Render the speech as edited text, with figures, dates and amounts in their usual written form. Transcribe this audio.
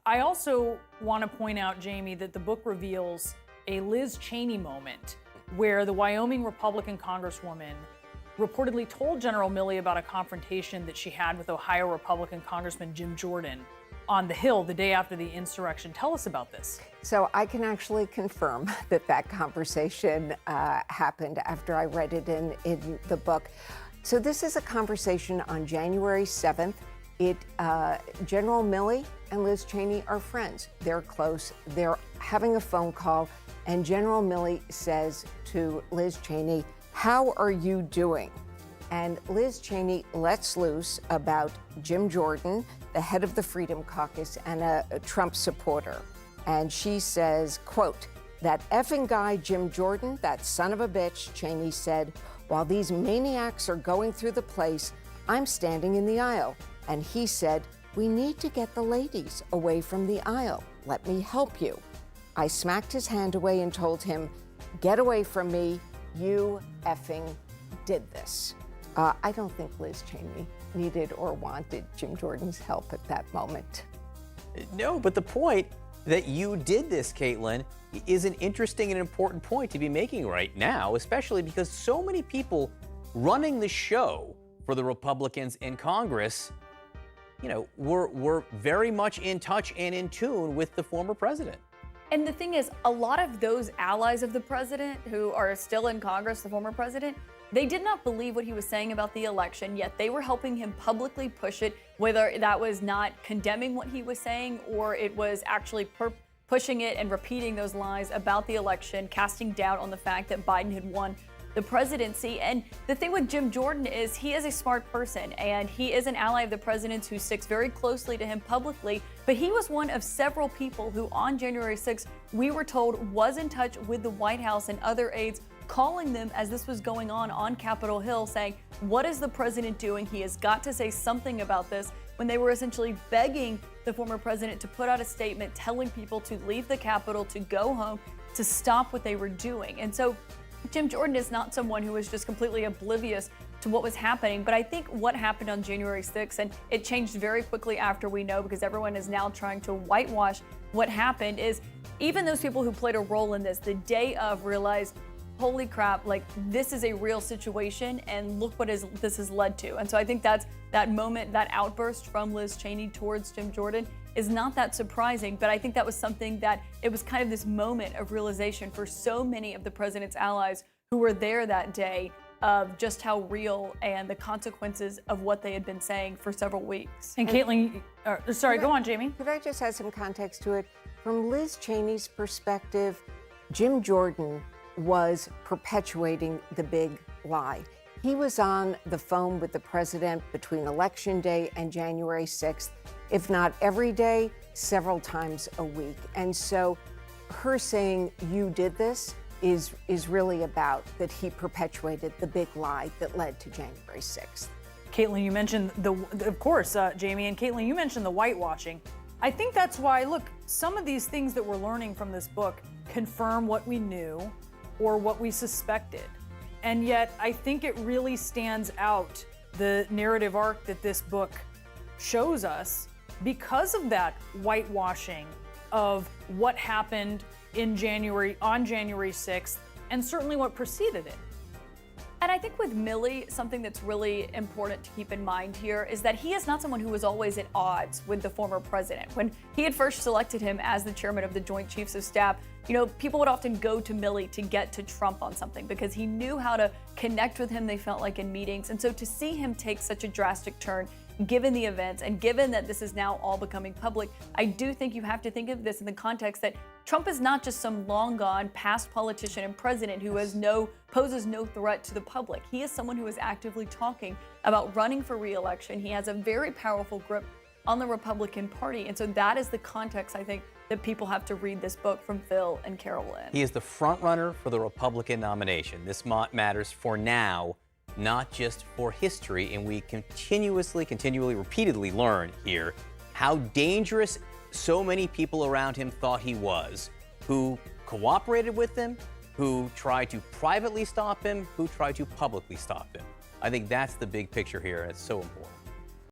I also want to point out, Jamie, that the book reveals a Liz Cheney moment where the Wyoming Republican Congresswoman reportedly told General Milley about a confrontation that she had with Ohio Republican Congressman Jim Jordan on the Hill the day after the insurrection. Tell us about this. So I can actually confirm that that conversation happened after I read it in the book. So this is a conversation on January 7th. General Milley and Liz Cheney are friends. They're close. They're having a phone call, and General Milley says to Liz Cheney, "How are you doing?" And Liz Cheney lets loose about Jim Jordan, the head of the Freedom Caucus and a Trump supporter. And she says, quote, "That effing guy, Jim Jordan, that son of a bitch," Cheney said, "while these maniacs are going through the place, I'm standing in the aisle." And he said, "We need to get the ladies away from the aisle. Let me help you." I smacked his hand away and told him, "Get away from me. You effing did this." I don't think Liz Cheney needed or wanted Jim Jordan's help at that moment. No, but the point that you did this, Caitlin, is an interesting and important point to be making right now, especially because so many people running the show for the Republicans in Congress, were very much in touch and in tune with the former president. And the thing is, a lot of those allies of the president who are still in Congress, the former president, they did not believe what he was saying about the election, yet they were helping him publicly push it, whether that was not condemning what he was saying or it was actually pushing it and repeating those lies about the election, casting doubt on the fact that Biden had won the presidency. And the thing with Jim Jordan is he is a smart person and he is an ally of the president's who sticks very closely to him publicly. But he was one of several people who on January 6th, we were told was in touch with the White House and other aides, calling them as this was going on Capitol Hill, saying, "What is the president doing? He has got to say something about this," when they were essentially begging the former president to put out a statement telling people to leave the Capitol, to go home, to stop what they were doing. And so Jim Jordan is not someone who was just completely oblivious to what was happening. But I think what happened on January 6th, and it changed very quickly after we know because everyone is now trying to whitewash what happened, is even those people who played a role in this, the day of realized, holy crap, like this is a real situation and look what this has led to. And so I think that moment, that outburst from Liz Cheney towards Jim Jordan is not that surprising, but I think that was something that it was kind of this moment of realization for so many of the president's allies who were there that day of just how real and the consequences of what they had been saying for several weeks. And Caitlin, go on, Jamie. Could I just add some context to it? From Liz Cheney's perspective, Jim Jordan was perpetuating the big lie. He was on the phone with the president between Election Day and January 6th, if not every day, several times a week. And so her saying, "You did this," is really about that he perpetuated the big lie that led to January 6th. Caitlin, you mentioned Jamie, and Caitlin, you mentioned the whitewashing. I think that's why, look, some of these things that we're learning from this book confirm what we knew or what we suspected. And yet, I think it really stands out, the narrative arc that this book shows us, because of that whitewashing of what happened on January 6th, and certainly what preceded it. And I think with Milley, something that's really important to keep in mind here is that he is not someone who was always at odds with the former president. When he had first selected him as the chairman of the Joint Chiefs of Staff, people would often go to Milley to get to Trump on something because he knew how to connect with him, they felt like, in meetings. And so to see him take such a drastic turn, given the events and given that this is now all becoming public, I do think you have to think of this in the context that Trump is not just some long gone past politician and president who poses no threat to the public. He is someone who is actively talking about running for re-election. He has a very powerful grip on the Republican Party. And so that is the context, I think, that people have to read this book from Phil and Carol Lynn. He is the front runner for the Republican nomination. This matters for now, not just for history. And we continually, repeatedly learn here how dangerous so many people around him thought he was, who cooperated with him, who tried to privately stop him, who tried to publicly stop him. I think that's the big picture here, and it's so important.